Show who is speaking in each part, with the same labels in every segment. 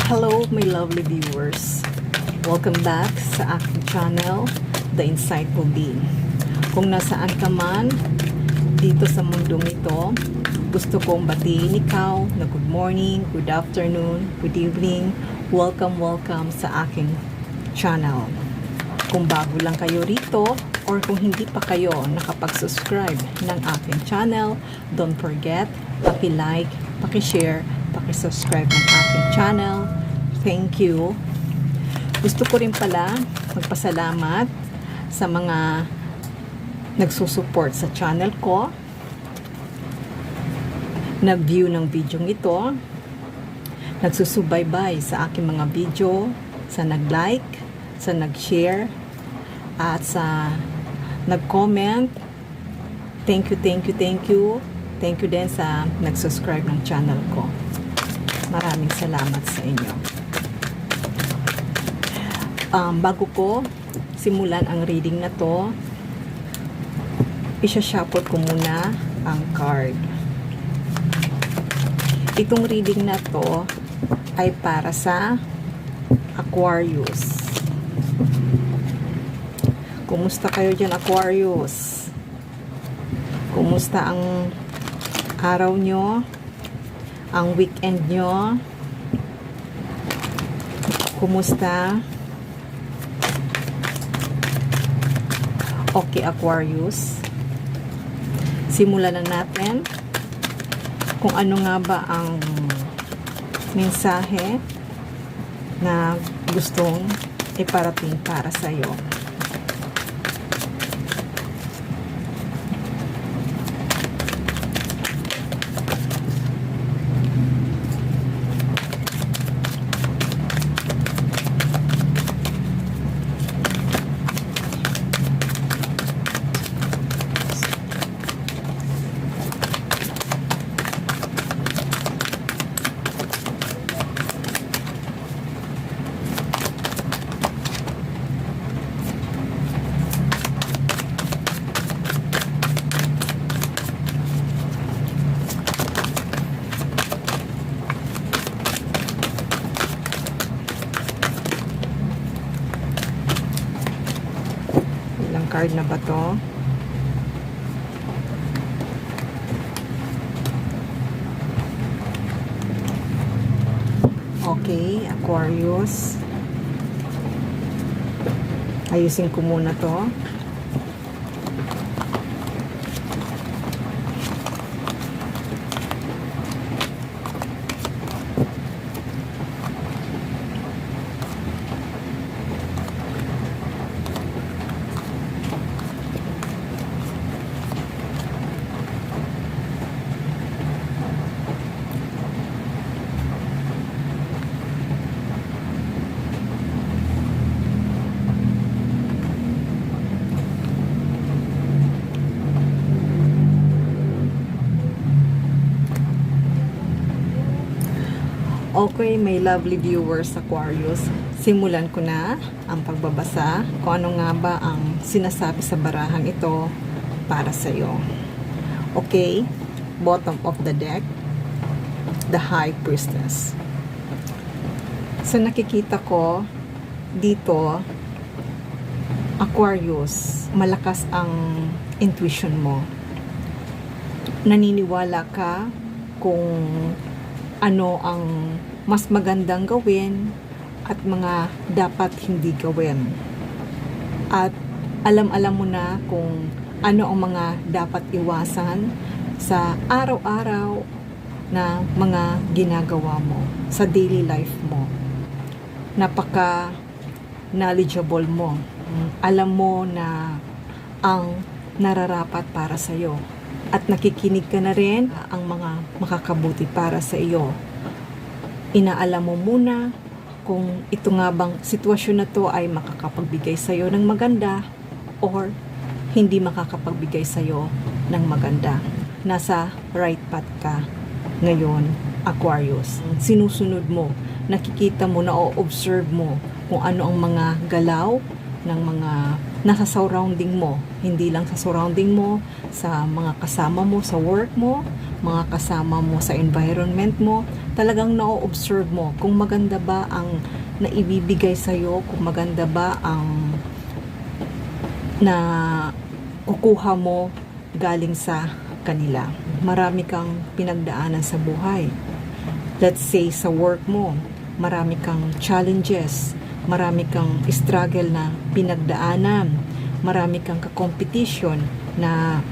Speaker 1: Hello my lovely viewers. Welcome back sa aking channel, The Insightful Being. Kung nasaan ka man dito sa mundong ito, gusto kong batiin ikaw na good morning, good afternoon, good evening. Welcome sa aking channel. Kung bago lang kayo rito or kung hindi pa kayo nakapag-subscribe ng aking channel, don't forget, paki-like, paki-share, paki-subscribe ng aking channel. Thank you. Gusto ko rin pala magpasalamat sa mga nagsusupport sa channel ko, nag-view ng video ito, nagsusubaybay sa aking mga video, sa nag-like, sa nag-share, at sa nag-comment. Thank you. Thank you din sa nag-subscribe ng channel ko. Maraming salamat sa inyo. Bago ko simulan ang reading na to, isa-shuffle ko muna ang card. Itong reading na to ay para sa Aquarius. Kumusta kayo dyan, Aquarius? Kumusta ang araw nyo? Ang weekend nyo? Kumusta? Okay, Aquarius. Simulan na natin kung ano nga ba ang mensahe na gustong iparating para sa iyo. Card na ba to? Okay, Aquarius. Ayusin ko muna to. Okay, my lovely viewers, Aquarius, simulan ko na ang pagbabasa kung ano nga ba ang sinasabi sa barahang ito para sa iyo. Okay, bottom of the deck, the High Priestess. So nakikita ko dito, Aquarius, malakas ang intuition mo. Naniniwala ka kung ano ang mas magandang gawin at mga dapat hindi gawin. At alam mo na kung ano ang mga dapat iwasan sa araw-araw na mga ginagawa mo, sa daily life mo. Napaka knowledgeable mo. Alam mo na ang nararapat para sa iyo. At nakikinig ka na rin ang mga makakabuti para sa iyo. Inaalam mo muna kung ito nga bang sitwasyon na to ay makakapagbigay sa iyo ng maganda or hindi makakapagbigay sa iyo ng maganda. Nasa right path ka ngayon, Aquarius. Sinusunod mo, nakikita mo, na-observe mo kung ano ang mga galaw ng mga nasa surrounding mo, hindi lang sa surrounding mo, sa mga kasama mo sa work mo, mga kasama mo sa environment mo, talagang na-observe mo kung maganda ba ang naibibigay sa'yo, kung maganda ba ang na kukuha mo galing sa kanila. Marami kang pinagdaanan sa buhay. Let's say sa work mo, marami kang challenges, marami kang struggle na pinagdaanan, marami kang ka-competition na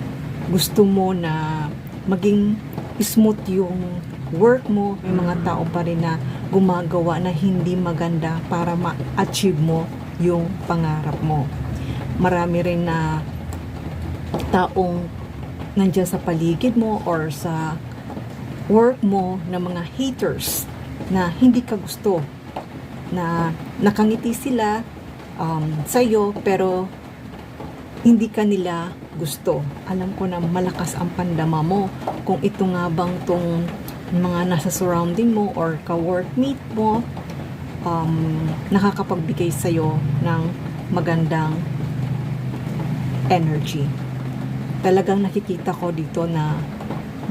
Speaker 1: gusto mo na maging smooth yung work mo. May mga tao pa rin na gumagawa na hindi maganda para ma-achieve mo yung pangarap mo. Marami rin na taong nandyan sa paligid mo or sa work mo na mga haters na hindi ka gusto, na nakangiti sila sa'yo pero hindi ka nila gusto. Alam ko na malakas ang pandama mo kung ito nga bang tong mga nasa surrounding mo or ka-workmate mo nakakapagbigay sa'yo ng magandang energy. Talagang nakikita ko dito na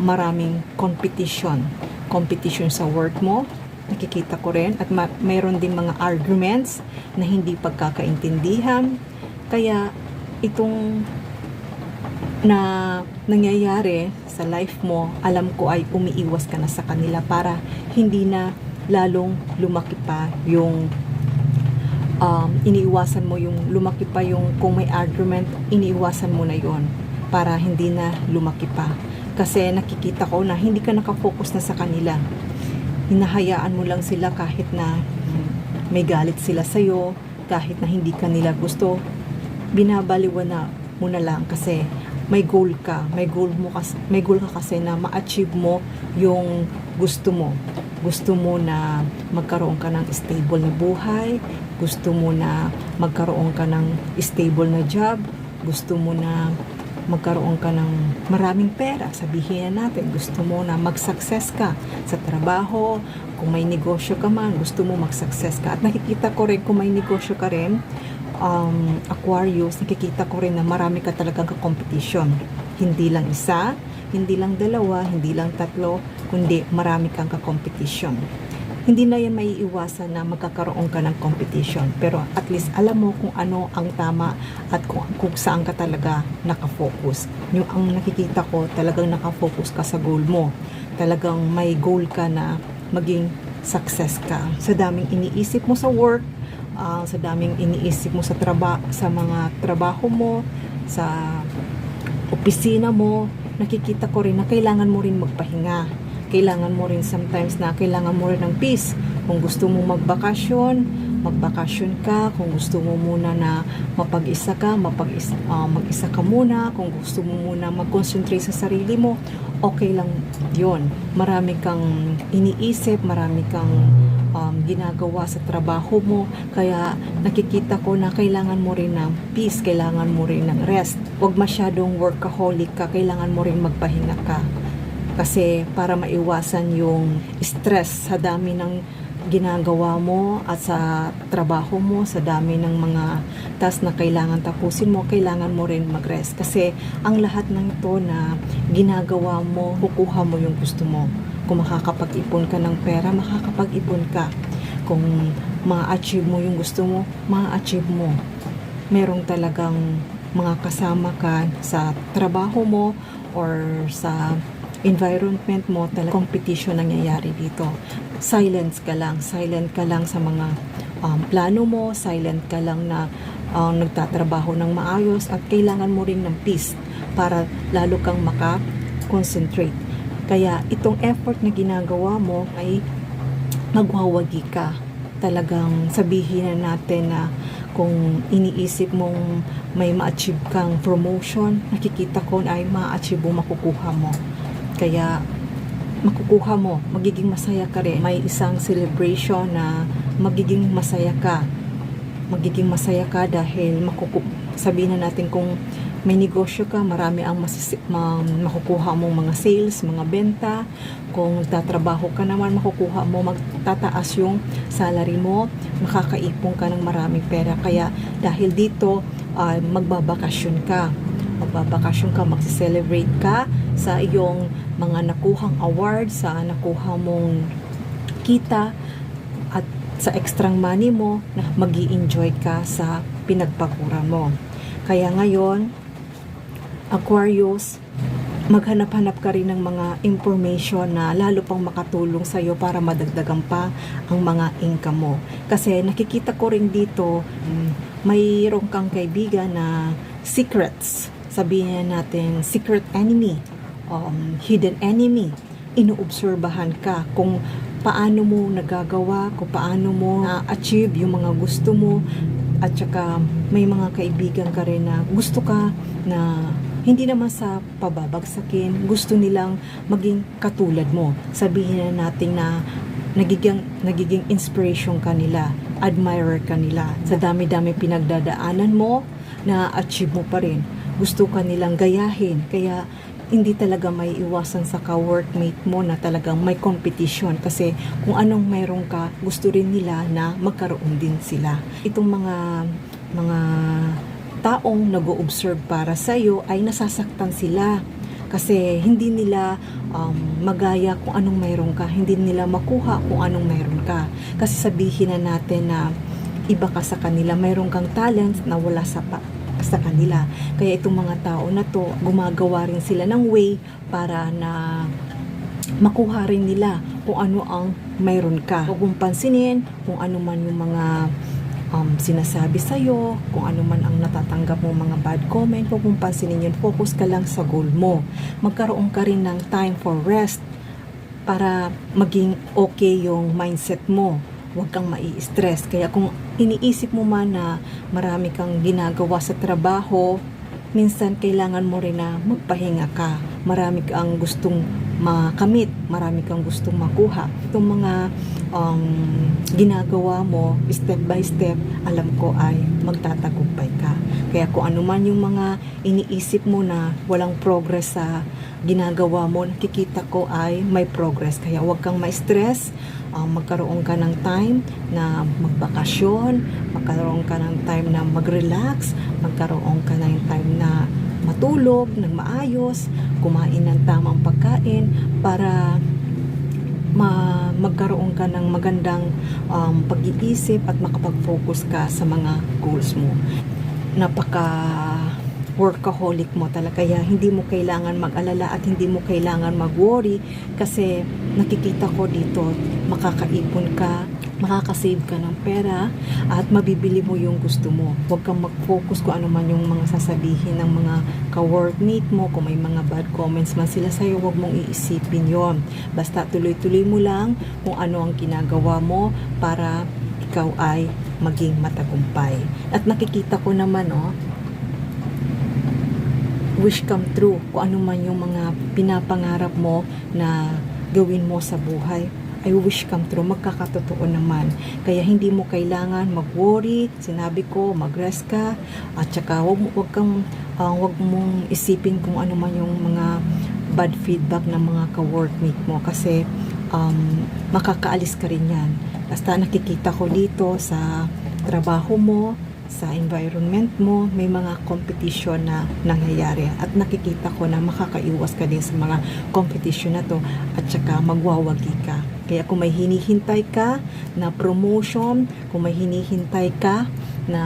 Speaker 1: maraming competition sa work mo, nakikita ko rin, at mayroon ding mga arguments na hindi pagkakaintindihan. Kaya itong na nangyayari sa life mo, alam ko ay umiiwas ka na sa kanila para hindi na lalong lumaki pa yung iniiwasan mo yung lumaki pa yung kung may argument, iniiwasan mo na yon para hindi na lumaki pa. Kasi nakikita ko na hindi ka nakafocus na sa kanila. Hinahayaan mo lang sila kahit na may galit sila sa'yo, kahit na hindi ka nila gusto, binabaliwan na mo na lang kasi may goal ka. May goal ka kasi na ma-achieve mo yung gusto mo. Gusto mo na magkaroon ka ng stable na buhay, gusto mo na magkaroon ka ng stable na job, gusto mo na magkaroon ka ng maraming pera. Sabihin natin, gusto mo na mag-success ka sa trabaho, kung may negosyo ka man, gusto mo mag-success ka. At nakikita ko rin kung may negosyo ka rin, Aquarius, nakikita ko rin na marami ka talagang ka-competition. Hindi lang isa, hindi lang dalawa, hindi lang tatlo, kundi marami kang ka-competition. Hindi na yan maiiwasan na magkakaroon ka ng competition, pero at least alam mo kung ano ang tama at kung saan ka talaga nakafocus. Yung ang nakikita ko, talagang nakafocus ka sa goal mo. Talagang may goal ka na maging success ka. Sa daming iniisip mo sa work, sa daming iniisip mo sa mga trabaho mo, sa opisina mo, nakikita ko rin na kailangan mo rin magpahinga. Kailangan mo rin sometimes na kailangan mo rin ng peace. Kung gusto mo magbakasyon ka. Kung gusto mo muna na mapag-isa ka, mag-isa ka muna. Kung gusto mo muna mag-concentrate sa sarili mo, okay lang yon. Marami kang iniisip, marami kang ginagawa sa trabaho mo, kaya nakikita ko na kailangan mo rin ng peace, kailangan mo rin ng rest. Huwag masyadong workaholic ka, kailangan mo rin magpahinga ka. Kasi para maiwasan yung stress sa dami ng ginagawa mo at sa trabaho mo, sa dami ng mga task na kailangan tapusin mo, kailangan mo rin mag-rest. Kasi ang lahat ng ito na ginagawa mo, kukuha mo yung gusto mo. Kung makakapag-ipon ka ng pera, makakapag-ipon ka. Kung ma-achieve mo yung gusto mo, ma-achieve mo. Merong talagang mga kasama ka sa trabaho mo or sa environment mo, talagang competition nangyayari dito. Silent ka lang sa mga plano mo, silent ka lang na nagtatrabaho ng maayos, at kailangan mo rin ng peace para lalo kang maka-concentrate. Kaya itong effort na ginagawa mo ay magwawagi ka. Talagang sabihin na natin na kung iniisip mong may ma-achieve kang promotion, nakikita ko na ay ma-achieve mo, makukuha mo. Kaya makukuha mo, magiging masaya ka rin. May isang celebration na magiging masaya ka. Magiging masaya ka dahil sabihin na natin kung may negosyo ka, marami ang makukuha mong mga sales, mga benta. Kung nagtatrabaho ka naman, makukuha mo, magtataas yung salary mo, makakaipon ka ng maraming pera. Kaya dahil dito, magbabakasyon ka, magse-celebrate ka sa iyong mga nakuhang awards, sa nakuha mong kita at sa extrang money mo na mag-i-enjoy ka sa pinagpakuran mo. Kaya ngayon, Aquarius, maghanap-hanap ka rin ng mga information na lalo pang makatulong sa iyo para madagdagan pa ang mga income mo. Kasi nakikita ko rin dito, mayroong kang kaibigan na secrets. Sabihin natin, secret enemy, hidden enemy. Inuobserbahan ka kung paano mo nagagawa, kung paano mo na-achieve yung mga gusto mo. At saka may mga kaibigan ka rin na gusto ka na hindi naman sa pababagsakin, gusto nilang maging katulad mo. Sabihin na natin na nagiging inspiration ka nila, admirer ka nila. Sa dami-dami pinagdadaanan mo, na-achieve mo pa rin. Gusto ka nilang gayahin. Kaya hindi talaga may iwasan sa ka-workmate mo na talagang may competition. Kasi kung anong mayroon ka, gusto rin nila na magkaroon din sila. Itong mga taong nag-o-observe para sa iyo ay nasasaktan sila kasi hindi nila magaya kung anong mayroon ka, hindi nila makuha kung anong mayroon ka. Kasi sabihin na natin na iba ka sa kanila, mayroon kang talent na wala sa kanila. Kaya itong mga tao na to, gumagawa rin sila ng way para na makuha rin nila kung ano ang mayroon ka. Huwag mong pansinin kung ano man yung mga sinasabi sa'yo, kung ano man ang natatanggap mo mga bad comment, huwag mong pansinin yun. Focus ka lang sa goal mo. Magkaroon ka rin ng time for rest para maging okay yung mindset mo. Huwag kang mai-stress. Kaya kung iniisip mo man na marami kang ginagawa sa trabaho, minsan kailangan mo rin na magpahinga ka. Marami kang gustong makamit, marami kang gustong makuha. Itong mga ginagawa mo, step by step, alam ko ay magtatagumpay ka. Kaya kung ano man yung mga iniisip mo na walang progress sa ginagawa mo, nakikita ko ay may progress. Kaya huwag kang ma-stress, magkaroon ka ng time na magbakasyon, magkaroon ka ng time na mag-relax, magkaroon ka ng time na matulog ng maayos, kumain ng tamang pagkain para magkaroon ka ng magandang pag-iisip at makapag-focus ka sa mga goals mo. Workaholic mo talaga, kaya hindi mo kailangan mag-alala at hindi mo kailangan mag-worry kasi nakikita ko dito makakaipon ka, makakasave ka ng pera at mabibili mo yung gusto mo. Huwag kang mag-focus kung ano man yung mga sasabihin ng mga ka-workmate mo, kung may mga bad comments man sila sa'yo, huwag mong iisipin yon. Basta tuloy-tuloy mo lang kung ano ang ginagawa mo para ikaw ay maging matagumpay. At nakikita ko naman wish come true, kung ano man yung mga pinapangarap mo na gawin mo sa buhay ay wish come true, magkakatotoo naman. Kaya hindi mo kailangan mag-worry, sinabi ko, mag-rest ka, at saka wag mong isipin kung ano man yung mga bad feedback ng mga ka-workmate mo kasi makakaalis ka rin yan. Basta nakikita ko dito sa trabaho mo, sa environment mo, may mga competition na nangyayari at nakikita ko na makakaiwas ka din sa mga competition na to at saka magwawagi ka. Kaya kung may hinihintay ka na promotion, kung may hinihintay ka na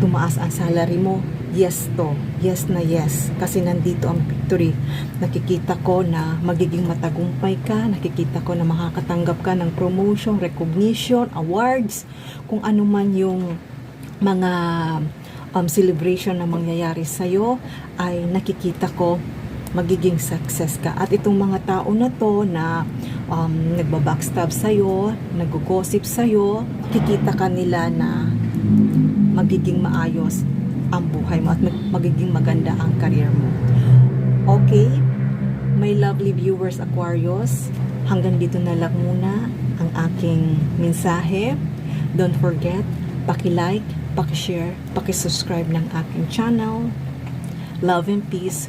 Speaker 1: tumaas ang salary mo, yes to, yes na yes, kasi nandito ang victory. Nakikita ko na magiging matagumpay ka, nakikita ko na makakatanggap ka ng promotion, recognition, awards, kung ano man yung mga celebration na mangyayari sa'yo ay nakikita ko magiging success ka. At itong mga tao na to na nagbabackstab sa'yo, nag-gossip sa'yo, kikita ka nila na magiging maayos ang buhay mo at magiging maganda ang career mo. Okay, my lovely viewers Aquarius, hanggang dito na lang muna ang aking mensahe. Don't forget, paki-like, paki-share, paki-subscribe ng aking channel. Love and peace.